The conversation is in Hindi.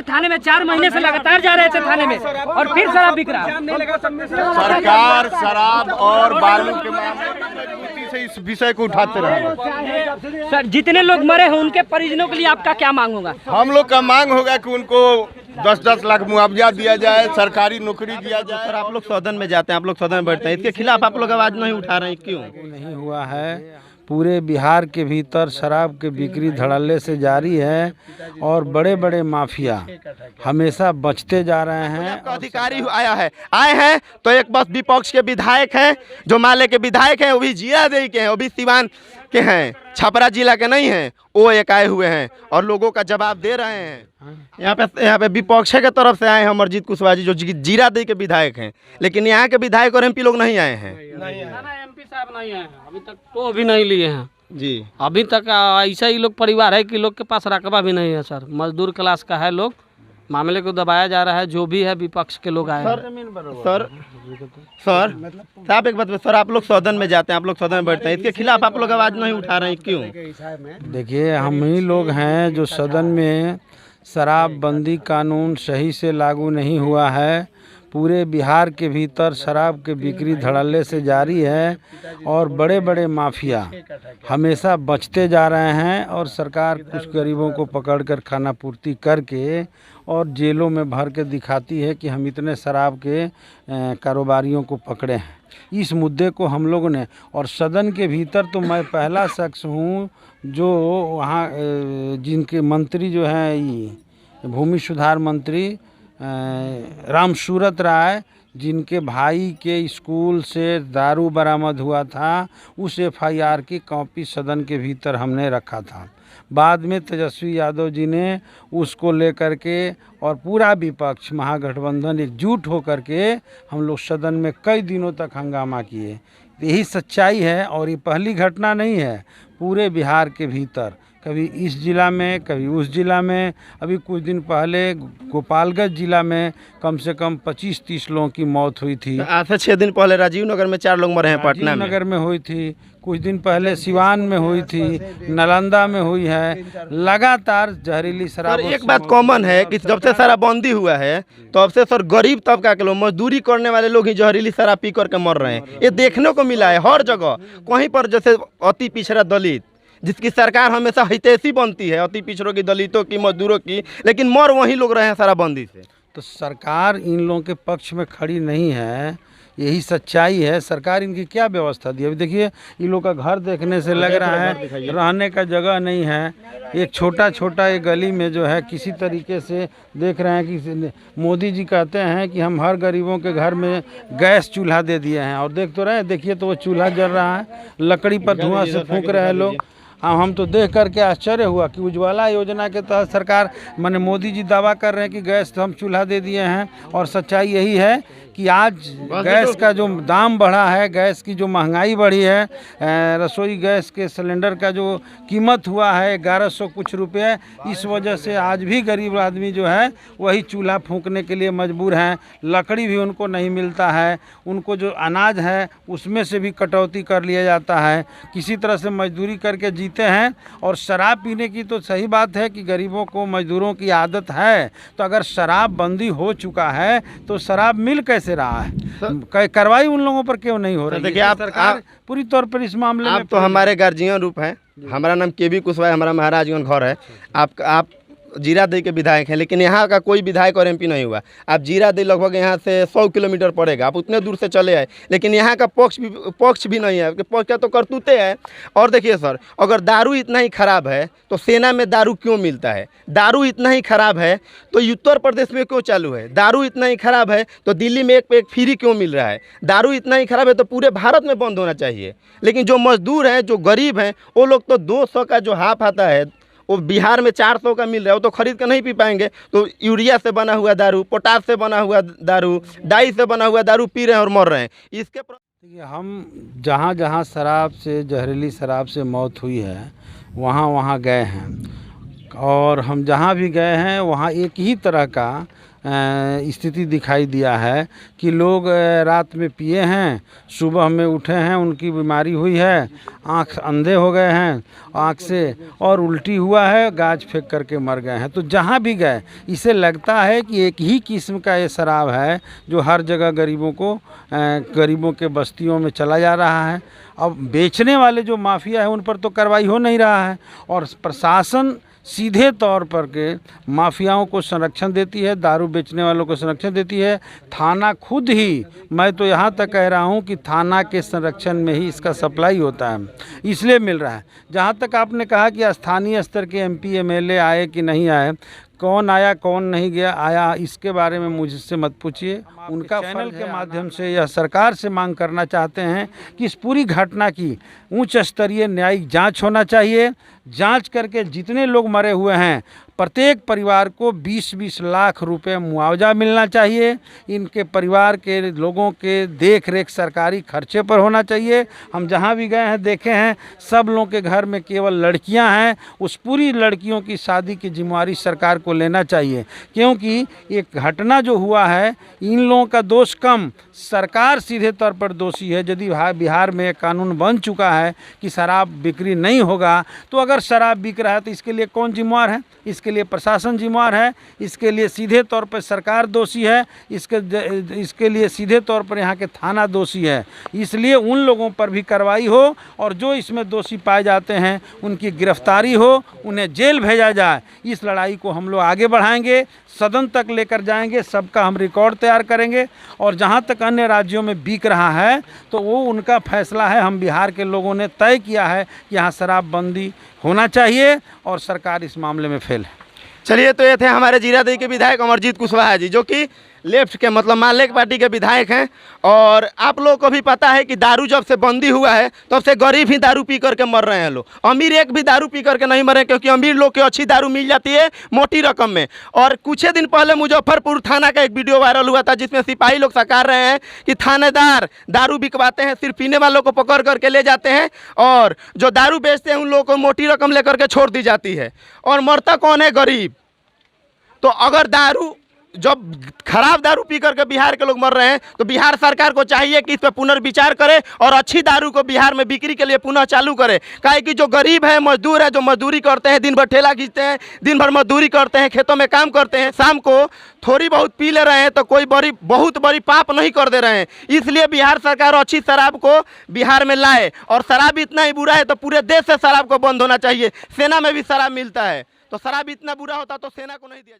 लगातार थाने में 4 महीने से लगातार जा रहे थे थाने में और फिर शराब बिक रहा। सरकार शराब और बालू के मामले में मजबूती से इस विषय को उठाते रहे। सर जितने लोग मरे हैं उनके परिजनों के लिए आपका क्या मांग होगा? हम लोग का मांग होगा कि उनको 10-10 लाख मुआवजा दिया जाए, सरकारी नौकरी दिया जाए। सर आप लोग सदन में जाते हैं, आप लोग सदन में बैठते हैं, इसके खिलाफ आप लोग आवाज नहीं उठा रहे हैं, क्यों? नहीं हुआ है। पूरे बिहार के भीतर शराब की बिक्री धड़ल्ले से जारी है और बड़े बड़े माफिया हमेशा बचते जा रहे हैं। अधिकारी आए हैं तो एक बस विपक्ष के विधायक हैं, जो माले के विधायक हैं, वो भी जीरादेई के हैं, वो भी सिवान के हैं, छपरा जिला के नहीं हैं। वो एक आए हुए हैं और लोगों का जवाब दे रहे हैं। यहाँ पे विपक्ष के तरफ से आए हैं अमरजीत कुशवाहा जी, जो जीरादेई के विधायक हैं, लेकिन यहाँ के विधायक और MP लोग नहीं आए हैं। MP साहब नहीं आए हैं अभी तक, तो भी नहीं लिए हैं जी। अभी तक ऐसा ही लोग परिवार है कि लोग के पास रकबा भी नहीं है सर, मजदूर क्लास का है लोग, मामले को दबाया जा रहा है। जो भी है विपक्ष के लोग आए सर साहब एक बात, सर आप लोग सदन में जाते हैं, आप लोग सदन में बैठते हैं, इसके खिलाफ आप लोग आवाज नहीं उठा रहे हैं, क्यों? देखिए हम ही लोग हैं जो सदन में शराबबंदी कानून सही से लागू नहीं हुआ है। पूरे बिहार के भीतर शराब की बिक्री धड़ल्ले से जारी है और बड़े बड़े माफिया हमेशा बचते जा रहे हैं और सरकार कुछ गरीबों को पकड़कर खाना पूर्ति करके और जेलों में भर के दिखाती है कि हम इतने शराब के कारोबारियों को पकड़े हैं। इस मुद्दे को हम लोगों ने, और सदन के भीतर तो मैं पहला शख्स हूँ जो वहाँ जिनके मंत्री जो हैं ये भूमि सुधार मंत्री राम सूरत राय, जिनके भाई के स्कूल से दारू बरामद हुआ था, उस FIR की कॉपी सदन के भीतर हमने रखा था। बाद में तेजस्वी यादव जी ने उसको लेकर के और पूरा विपक्ष महागठबंधन एकजुट होकर के हम लोग सदन में कई दिनों तक हंगामा किए। यही सच्चाई है और ये पहली घटना नहीं है। पूरे बिहार के भीतर कभी इस जिला में, कभी उस जिला में, अभी कुछ दिन पहले गोपालगंज जिला में कम से कम 25-30 लोगों की मौत हुई थी। आज से 6 दिन पहले राजीव नगर में 4 लोग मरे हैं, पटना में नगर में हुई थी, कुछ दिन पहले सिवान में हुई थी, नालंदा में हुई है। लगातार जहरीली शराब। एक बात कॉमन है कि जब से शराबबंदी हुआ है तब से सर गरीब तबका के लोग, मजदूरी करने वाले लोग ही जहरीली शराब पी करके मर रहे हैं। ये देखने को मिला है हर जगह, कहीं पर जैसे अति पिछड़ा दलित, जिसकी सरकार हमेशा हितैषी बनती है, अति पिछड़ों की, दलितों की, मजदूरों की, लेकिन मर वही लोग रहे हैं शराबबंदी से। तो सरकार इन लोगों के पक्ष में खड़ी नहीं है, यही सच्चाई है। सरकार इनकी क्या व्यवस्था दी? अभी देखिए इन लोग का घर देखने से लग रहा है रहने का जगह नहीं है। एक छोटा एक गली में जो है किसी तरीके से देख रहे हैं कि मोदी जी कहते हैं कि हम हर गरीबों के घर में गैस चूल्हा दे दिए हैं, और देख तो रहे हैं, देखिए तो वो चूल्हा जल रहा है, लकड़ी पर धुआं से फूंक रहे हैं लोग। हम तो देख करके आश्चर्य हुआ कि उज्ज्वला योजना के तहत सरकार माने मोदी जी दावा कर रहे हैं कि गैस हम चूल्हा दे दिए हैं, और सच्चाई यही है कि आज गैस का जो दाम बढ़ा है, गैस की जो महंगाई बढ़ी है, रसोई गैस के सिलेंडर का जो कीमत हुआ है 1100 कुछ रुपये, इस वजह से आज भी गरीब आदमी जो है वही चूल्हा फूंकने के लिए मजबूर हैं। लकड़ी भी उनको नहीं मिलता है, उनको जो अनाज है उसमें से भी कटौती कर लिया जाता है, किसी तरह से मजदूरी करके जीते हैं। और शराब पीने की तो सही बात है कि गरीबों को, मजदूरों की आदत है, तो अगर शराब बंदी हो चुका है तो शराब मिल कैसे रहा है? कार्रवाई उन लोगों पर क्यों नहीं हो रही? देखिए आप पूरी तौर पर इस मामले में आप तो हमारे गार्जियन रूप हैं। हमारा नाम KB कुशवाहा, हमारा महाराजगंज घर है। आप जीरादेई के विधायक हैं, लेकिन यहाँ का कोई विधायक और MP नहीं हुआ। आप जीरादेई लगभग यहाँ से 100 किलोमीटर पड़ेगा, आप उतने दूर से चले आए, लेकिन यहाँ का पक्ष भी नहीं है। पक्ष का तो करतूते हैं। और देखिए सर, अगर दारू इतना ही खराब है तो सेना में दारू क्यों मिलता है? दारू इतना ही खराब है तो उत्तर प्रदेश में क्यों चालू है? दारू इतना ही खराब है तो दिल्ली में एक पे एक फ्री क्यों मिल रहा है? दारू इतना ही खराब है तो पूरे भारत में बंद होना चाहिए। लेकिन जो मजदूर हैं, जो गरीब हैं, वो लोग तो 200 का जो हाफ आता है वो बिहार में 400 का मिल रहा है, वो तो खरीद कर नहीं पी पाएंगे। तो यूरिया से बना हुआ दारू, पोटाश से बना हुआ दारू, डाई से बना हुआ दारू पी रहे हैं और मर रहे हैं। इसके हम जहाँ जहाँ शराब से, जहरीली शराब से मौत हुई है वहाँ गए हैं, और हम जहाँ भी गए हैं वहाँ एक ही तरह का स्थिति दिखाई दिया है कि लोग रात में पिए हैं, सुबह में उठे हैं, उनकी बीमारी हुई है, आँख अंधे हो गए हैं आँख से, और उल्टी हुआ है, गाज फेंक करके मर गए हैं। तो जहाँ भी गए इसे लगता है कि एक ही किस्म का ये शराब है जो हर जगह गरीबों के बस्तियों में चला जा रहा है। अब बेचने वाले जो माफिया है उन पर तो कार्रवाई हो नहीं रहा है, और प्रशासन सीधे तौर पर के माफियाओं को संरक्षण देती है, दारू बेचने वालों को संरक्षण देती है। थाना खुद ही, मैं तो यहाँ तक कह रहा हूँ कि थाना के संरक्षण में ही इसका सप्लाई होता है, इसलिए मिल रहा है। जहाँ तक आपने कहा कि स्थानीय स्तर के MP MLA आए कि नहीं आए, कौन आया कौन नहीं गया आया, इसके बारे में मुझसे मत पूछिए। उनका चैनल के माध्यम से यह सरकार से मांग करना चाहते हैं कि इस पूरी घटना की उच्च स्तरीय न्यायिक जांच होना चाहिए। जांच करके जितने लोग मरे हुए हैं प्रत्येक परिवार को 20-20 लाख रुपए मुआवजा मिलना चाहिए। इनके परिवार के लोगों के देख रेख सरकारी खर्चे पर होना चाहिए। हम जहां भी गए हैं देखे हैं, सब लोगों के घर में केवल लड़कियां हैं, उस पूरी लड़कियों की शादी की जिम्मेवारी सरकार को लेना चाहिए, क्योंकि ये घटना जो हुआ है इन लोगों का दोष कम, सरकार सीधे तौर पर दोषी है। यदि बिहार में कानून बन चुका है कि शराब बिक्री नहीं होगा, तो अगर शराब बिक रहा है तो इसके लिए कौन जिम्मेवार है? इसके लिए प्रशासन जिम्मेवार है, इसके लिए सीधे तौर पर सरकार दोषी है, इसके लिए सीधे तौर पर यहाँ के थाना दोषी है। इसलिए उन लोगों पर भी कार्रवाई हो और जो इसमें दोषी पाए जाते हैं उनकी गिरफ्तारी हो, उन्हें जेल भेजा जाए। इस लड़ाई को हम लोग आगे बढ़ाएंगे, सदन तक लेकर जाएंगे, सबका हम रिकॉर्ड तैयार करेंगे। और जहाँ तक अन्य राज्यों में बिक रहा है तो वो उनका फैसला है। हम बिहार के लोगों ने तय किया है कि यहाँ शराबबंदी होना चाहिए और सरकार इस मामले में फेल है। चलिए, तो ये थे हमारे जीरादेई के विधायक अमरजीत कुशवाहा जी, जो कि लेफ्ट के मतलब मालेक पार्टी के विधायक हैं। और आप लोगों को भी पता है कि दारू जब से बंदी हुआ है तब से गरीब ही दारू पी करके मर रहे हैं लोग। अमीर एक भी दारू पी करके नहीं मरे, क्योंकि अमीर लोग की अच्छी दारू मिल जाती है मोटी रकम में। और कुछ दिन पहले मुजफ्फरपुर थाना का एक वीडियो वायरल हुआ था जिसमें सिपाही लोग सरकार रहे हैं कि थानेदार दारू बिकवाते हैं, सिर्फ पीने वालों को पकड़ करके ले जाते हैं और जो दारू बेचते हैं उन लोगों को मोटी रकम लेकर के छोड़ दी जाती है। और मरता कौन है? गरीब। तो अगर दारू, जब खराब दारू पी करके बिहार के लोग मर रहे हैं, तो बिहार सरकार को चाहिए कि इस पर पुनर्विचार करे और अच्छी दारू को बिहार में बिक्री के लिए पुनः चालू करे। काहे कि जो गरीब है, मजदूर है, जो मजदूरी करते हैं, दिन भर ठेला खींचते हैं, दिन भर मजदूरी करते हैं, खेतों में काम करते हैं, शाम को थोड़ी बहुत पी ले रहे हैं तो कोई बहुत बड़ी पाप नहीं कर दे रहे हैं। इसलिए बिहार सरकार अच्छी शराब को बिहार में लाए। और शराब इतना ही बुरा है तो पूरे देश से शराब को बंद होना चाहिए। सेना में भी शराब मिलता है, तो शराब इतना बुरा होता तो सेना को नहीं दिया जाता।